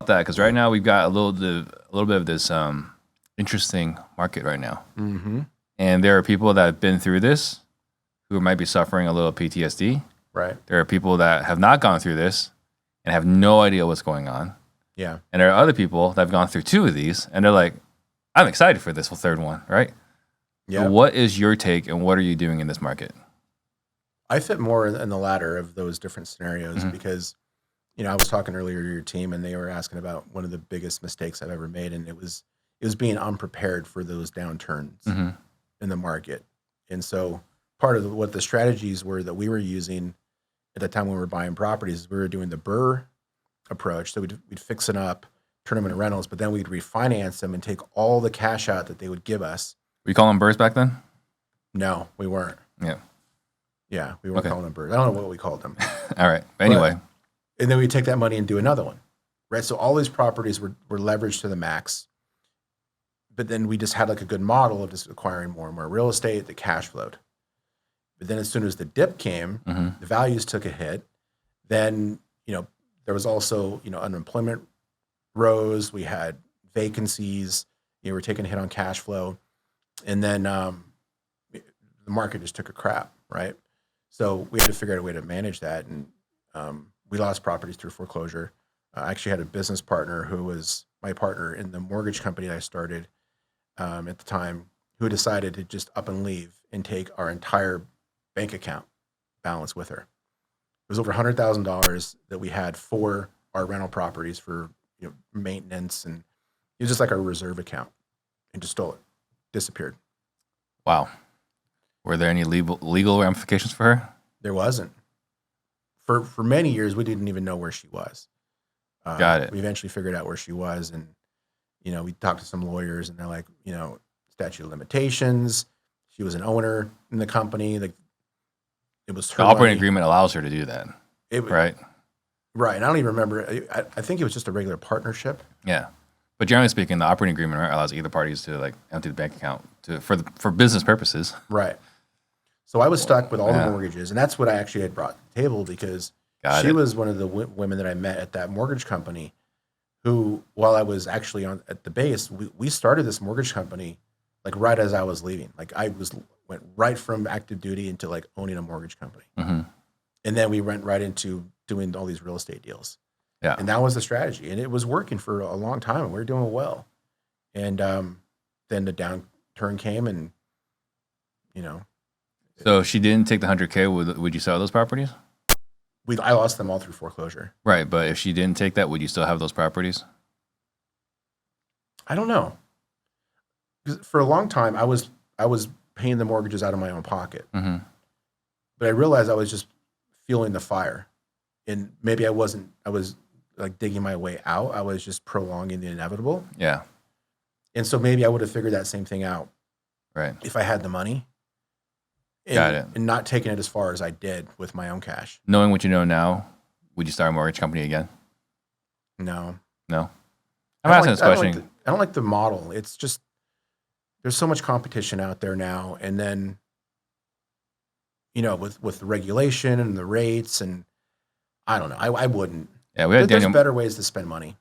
that because right now we've got a little bit of this interesting market right now, and there are people that have been through this who might be suffering a little PTSD. Right. There are people that have not gone through this and have no idea what's going on. Yeah. And there are other people that have gone through 2 of these and they're like, I'm excited for this third one, right? Yeah. So what is your take and what are you doing in this market? I fit more in the latter of those different scenarios because, I was talking earlier to your team and they were asking about one of the biggest mistakes I've ever made. And it was being unprepared for those downturns in the market. And so part of what the strategies were that we were using at the time when we were buying properties, we were doing the BRRRR approach. So we'd fix it up, turn them into rentals, but then we'd refinance them and take all the cash out that they would give us. Were you calling BRRRRs back then? No, we weren't. Yeah. Yeah, we weren't calling them BRRRRs. I don't know what we called them. All right. Anyway. And then we'd take that money and do another one, right? So all these properties were leveraged to the max, but then we just had like a good model of just acquiring more and more real estate that cash flowed. But then as soon as the dip came, the values took a hit. Then, there was also, unemployment rose. We had vacancies. We were taking a hit on cash flow. And then the market just took a crap, right? So we had to figure out a way to manage that. And we lost properties through foreclosure. I actually had a business partner who was my partner in the mortgage company I started at the time, who decided to just up and leave and take our entire bank account balance with her. It was over $100,000 that we had for our rental properties for maintenance, and it was just like our reserve account, and just stole it, disappeared. Wow. Were there any legal ramifications for her? There wasn't. For many years, we didn't even know where she was. Got it. We eventually figured out where she was, and we talked to some lawyers, and they're like, statute of limitations. She was an owner in the company. Like, it was her the operating money. agreement allows her to do that, right? Right. And I don't even remember. I think it was just a regular partnership. Yeah. But generally speaking, the operating agreement allows either parties to empty the bank account for business purposes. Right. So I was stuck with all the mortgages, and that's what I actually had brought to the table because she was one of the women that I met at that mortgage company who, while I was actually at the base, we started this mortgage company like right as I was leaving. Like went right from active duty into like owning a mortgage company. And then we went right into doing all these real estate deals. Yeah. And that was the strategy. And it was working for a long time and we were doing well. And then the downturn came and, So if she didn't take the 100K, would you sell those properties? I lost them all through foreclosure. Right. But if she didn't take that, would you still have those properties? I don't know. 'Cause for a long time, I was paying the mortgages out of my own pocket. But I realized I was just feeling the fire. And maybe I was like digging my way out. I was just prolonging the inevitable. Yeah. And so maybe I would have figured that same thing out. Right. If I had the money. Got it. And not taking it as far as I did with my own cash. Knowing what you know now, would you start a mortgage company again? No. I'm asking this question. I don't like the model. It's just, there's so much competition out there now. And then, with the regulation and the rates, and I don't know. I wouldn't. Yeah, we had There's better ways to spend money.